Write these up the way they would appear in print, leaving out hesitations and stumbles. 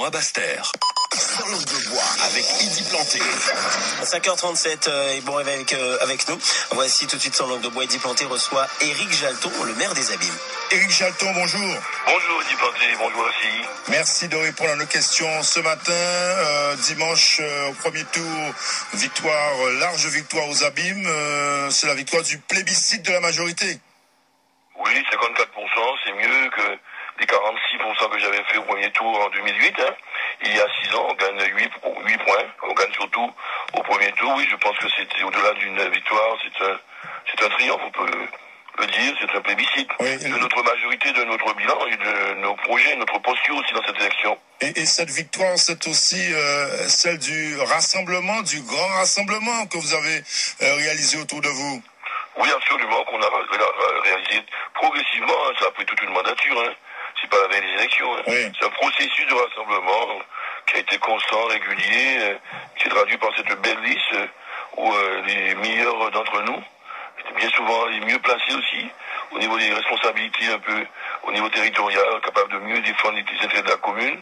À Basse-Terre. Sans langue de bois avec Idi Planté. 5h37 et bon réveil avec nous. Voici tout de suite Sans langue de bois. Idi Planté reçoit Éric Jalton, le maire des Abîmes. Éric Jalton, bonjour. Bonjour Idi Planté, bonjour aussi. Merci de répondre à nos questions ce matin. Dimanche, au premier tour, large victoire aux Abîmes. C'est la victoire du plébiscite de la majorité. Oui, 54%, c'est mieux que les 46% que j'avais fait au premier tour en 2008. Il y a 6 ans, on gagne 8 points. On gagne surtout au premier tour. Oui, je pense que c'était au-delà d'une victoire. C'est un triomphe, on peut le dire. C'est un plébiscite de notre majorité, de notre bilan et de nos projets, notre posture aussi dans cette élection. Et cette victoire, c'est aussi celle du rassemblement, du grand rassemblement que vous avez réalisé autour de vous. Oui, absolument, qu'on a réalisé progressivement. Ça a pris toute une mandature. C'est pas la veille des élections. Oui. C'est un processus de rassemblement qui a été constant, régulier, qui est traduit par cette belle liste où les meilleurs d'entre nous, bien souvent les mieux placés aussi, au niveau des responsabilités un peu, au niveau territorial, capables de mieux défendre les intérêts de la commune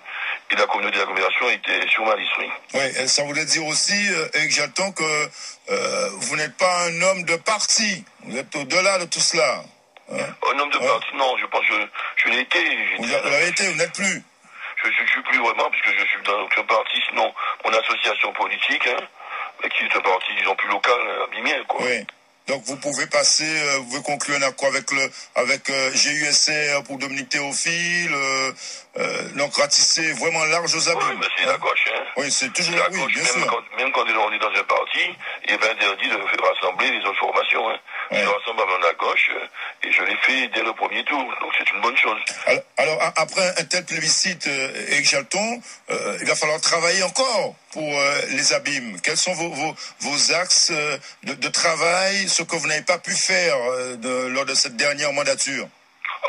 et de la communauté d'agglomération était sur ma liste, oui. Oui, ça voulait dire aussi, Éric Jalton, que vous n'êtes pas un homme de parti. Vous êtes au-delà de tout cela. Un homme de parti, non, je pense que je l'ai été. Vous l'avez été, vous n'êtes plus. Je ne suis plus vraiment, puisque je suis dans aucun parti, sinon mon association politique, mais qui est un parti, disons, plus local, abîmien, quoi. Oui. Donc vous pouvez passer, vous pouvez conclure un accord avec GUSR pour Dominique Théophile, donc ratisser vraiment large aux Abîmes. Oui, mais c'est la gauche, Oui, c'est toujours la gauche, bien sûr. Même quand on est dans un parti, il est interdit de faire rassembler les autres formations. Je rassemble à la gauche et je l'ai fait dès le premier tour, donc c'est une bonne chose. Alors après un tel plébiscite, Éric Jalton, il va falloir travailler encore pour les Abîmes. Quels sont vos axes de travail, ce que vous n'avez pas pu faire lors de cette dernière mandature?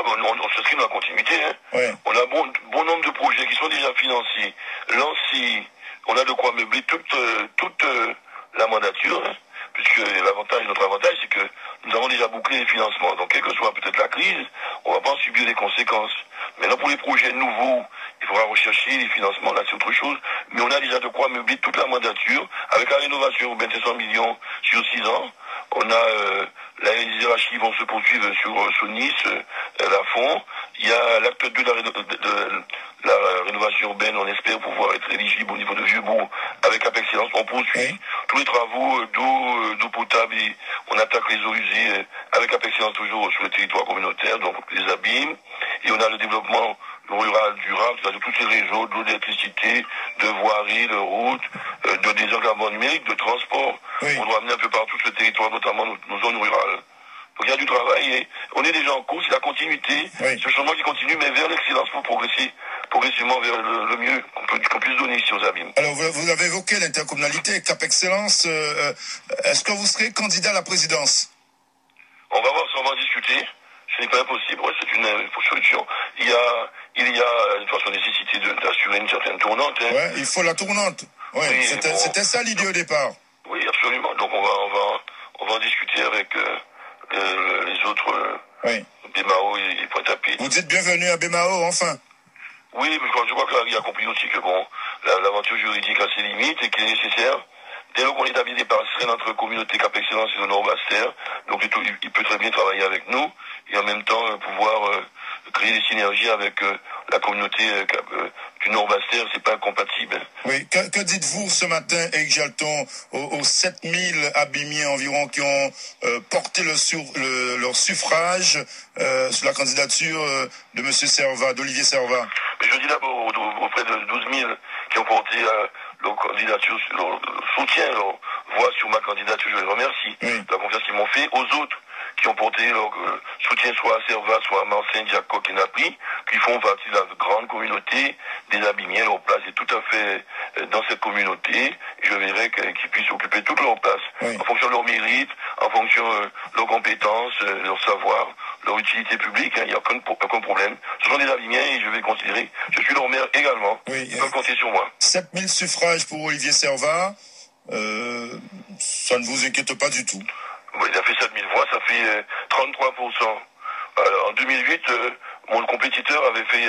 On s'inscrit dans la continuité. On a bon nombre de projets qui sont déjà financés, lancés. On a de quoi meubler toute la mandature, puisque notre avantage, c'est que nous avons déjà bouclé les financements. Donc, quelle que soit peut-être la crise, on ne va pas en subir les conséquences. Maintenant, pour les projets nouveaux, il faudra rechercher les financements, là c'est autre chose. Mais on a déjà de quoi meubler toute la mandature, avec la rénovation urbaine de 100 millions sur 6 ans. On a les archives vont se poursuivre sur Nice, la Fond. Il y a l'acte 2 de la rénovation urbaine, on espère pouvoir être éligible au niveau de Vieux-Bourg avec Apexcellence. On poursuit tous les travaux d'eau potable et on attaque les eaux usées avec Apexcellence toujours sur le territoire communautaire, donc les Abîmes. Et on a le développement rural durable, c'est-à-dire tous ces réseaux de l'eau, d'électricité, de voirie, de routes, de désenclavement numérique, de transport. On doit amener un peu partout ce territoire, notamment nos zones rurales. Donc il y a du travail et on est déjà en cours, c'est la continuité, ce changement qui continue, mais vers l'excellence pour progresser progressivement vers le mieux qu'on puisse donner ici aux Abîmes. Alors vous avez évoqué l'intercommunalité, Cap Excellence. Est-ce que vous serez candidat à la présidence? On va voir si on va en discuter. Ce n'est pas impossible, c'est une solution. Il y a de toute façon nécessité d'assurer une certaine tournante. Il faut la tournante. C'était ça l'idée au départ. Oui, absolument. Donc on va en discuter avec les autres Bémao et Pointe-à-Pitre. Vous dites bienvenue à Bémao, enfin. Oui, mais je crois que Larry a compris aussi que l'aventure juridique a ses limites et qu'il est nécessaire. Dès lors qu'on établit des passerelles entre communauté Cap Excellence et le Nord-Basse-Terre, donc il peut très bien travailler avec nous et en même temps pouvoir créer des synergies avec la communauté du Nord-Basse-Terre, c'est pas incompatible. Oui, que dites-vous ce matin, Éric Jalton, aux 7000 abîmiens environ qui ont porté leur suffrage sur la candidature de M. Servat, d'Olivier Servat? Mais je dis d'abord auprès de 12 000 qui ont porté leur candidature, leur soutien, leur voix sur ma candidature, je les remercie de la confiance qu'ils m'ont fait. Aux autres qui ont porté leur soutien soit à Servat, soit à Marseille, Diacoc et Napri, qui font partie de la grande communauté des Abîmiens. Leur place est tout à fait dans cette communauté. Je verrai qu'ils puissent occuper toute leur place en fonction de leur mérite, en fonction de leurs compétences, leur savoir, leur utilité publique. Il n'y a aucun problème. Ce sont des Abîmiens et je vais considérer, je suis leur maire également. Ils peuvent compter sur moi. 7000 suffrages pour Olivier Servat, ça ne vous inquiète pas du tout? Il a fait 7000 voix, ça fait 33%. Alors, en 2008, mon compétiteur avait fait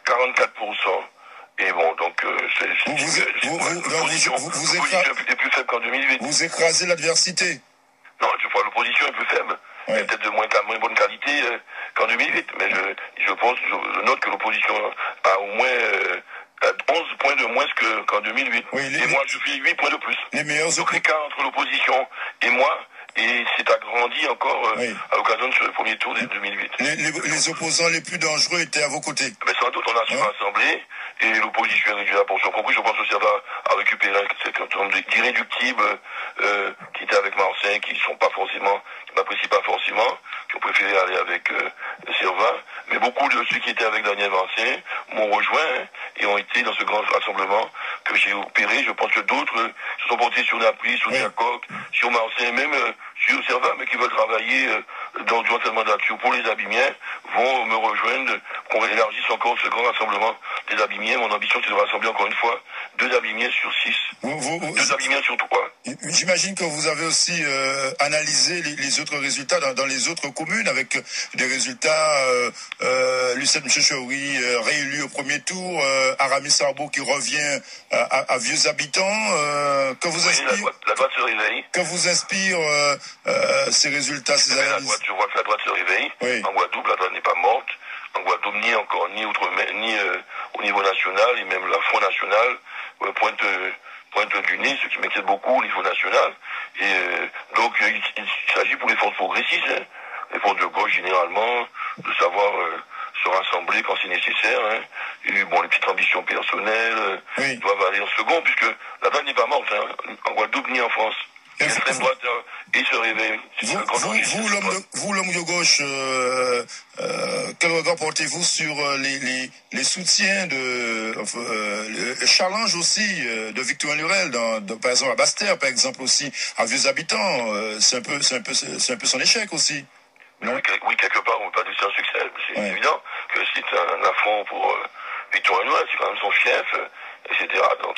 44%. Et bon, donc, l'opposition est plus faible qu'en 2008. Vous écrasez l'adversité. Non, je crois que l'opposition est plus faible. Ouais. Elle est peut-être de moins bonne qualité qu'en 2008. Mais je note que l'opposition a au moins 11 points de moins qu'en 2008. Oui, et moi, je fais 8 points de plus. Donc l'écart entre l'opposition et moi, et c'est agrandi encore à l'occasion de ce premier tour de 2008. Les opposants les plus dangereux étaient à vos côtés. Mais sans doute, on a su rassembler, et l'opposition est déjà pour son compris. Je pense aussi à récupérer cet nombre d'irréductibles qui étaient avec Marseille, qui m'apprécient pas forcément, qui ont préféré aller avec Servat. Mais beaucoup de ceux qui étaient avec Daniel Marseille m'ont rejoint et ont été dans ce grand rassemblement que j'ai opéré. Je pense que d'autres se sont portés sur Naples, sur Jacob, sur Marseille, même sur Servat, mais qui veulent travailler durant cette mandature pour les Abimiens, vont me rejoindre, qu'on élargisse encore ce grand rassemblement des Abimiens. Mon ambition, c'est de rassembler encore une fois 2 Abimiens sur 6. 2 Abimiens sur 3. J'imagine que vous avez aussi analysé les autres résultats dans les autres communes, avec des résultats, Lucette Mchechouri réélu au premier tour, Aramis Sarbo qui revient à vieux habitants. Que vous inspire, la droite se réveille. Que vous inspire ces résultats, ces analyses? Je vois que la droite se réveille. Oui. En Guadeloupe, la droite n'est pas morte. En Guadeloupe, ni au niveau national, et même la Front National pointe du nez, ce qui m'inquiète beaucoup au niveau national. Et donc, il s'agit pour les forces progressistes, les forces de gauche généralement, de savoir se rassembler quand c'est nécessaire. Et bon, les petites ambitions personnelles doivent aller en second, puisque la droite n'est pas morte, en Guadeloupe ni en France. L'extrême droite, il se réveille. Vous, l'homme de gauche, quel regard portez-vous sur les soutiens le challenge aussi de Victorine Lurel, par exemple à Basse-Terre, par exemple aussi à Vieux Habitants, c'est un peu son échec aussi. Oui, quelque part, on ne peut pas dire c'est un succès. C'est évident que c'est un affront pour Victorine Lurel, c'est quand même son fief, etc. Donc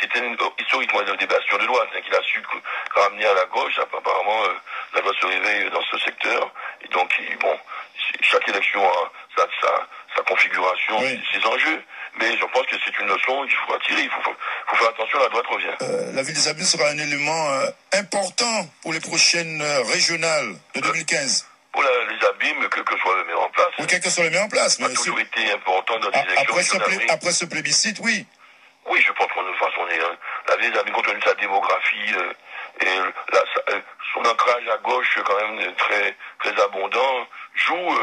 c'était historiquement des bastions de droite qu'il a su ramener à la gauche. Apparemment, la droite se réveille dans ce secteur. Et donc, chaque élection a sa configuration, ses enjeux. Mais je pense que c'est une leçon qu'il faut attirer. Il faut faire attention, la droite revient. La ville des Abîmes sera un élément important pour les prochaines régionales de 2015. Pour les Abîmes, quel que soit le maire en place. Oui, quel que soit le maire en place. Ça a toujours été important dans les élections régionales. Après ce plébiscite, oui. Oui, je pense qu'on est la ville des Abîmes, compte tenu de sa démographie et son ancrage à gauche, quand même très, très abondant, joue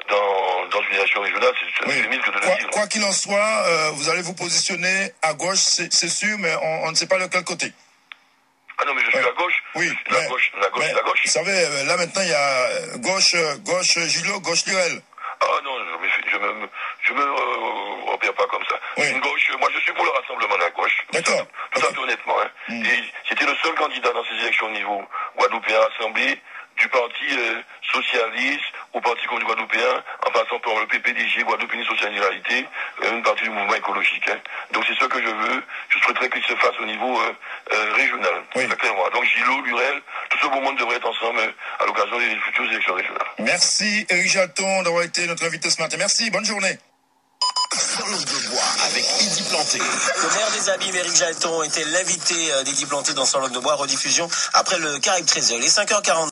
dans une élection régionale, c'est limite que de le dire. Quoi qu'il en soit, vous allez vous positionner à gauche, c'est sûr, mais on ne sait pas de quel côté. Ah non, mais je suis à gauche. Oui. La gauche, c'est la gauche. Vous savez, là maintenant, il y a gauche Gillot, gauche Lurel. Ah non, je me repère pas comme ça. Oui. Une gauche, moi je suis pour le rassemblement de la gauche. D'accord. Tout à fait honnêtement. Et c'était le seul candidat dans ces élections au niveau guadeloupéen rassemblé, du parti socialiste au parti communiste guadeloupéen, en passant par le PPDG, Guadeloupe Unie Socialité, une partie du mouvement écologique. Donc c'est ce que je veux. Je souhaiterais qu'il se fasse au niveau régional. Très clairement. Donc Gillot, Lurel, tout ce beau monde devrait être ensemble à l'occasion des futures élections régionales. Merci Éric Jalton d'avoir été notre invité ce matin. Merci, bonne journée. Sur l'angle de bois avec Idi Planté. Le maire des Abîmes, Éric Jalton, était l'invité d'Idi Planté dans Son langue de bois, rediffusion après le Caraïbe 13h. Les 5h40.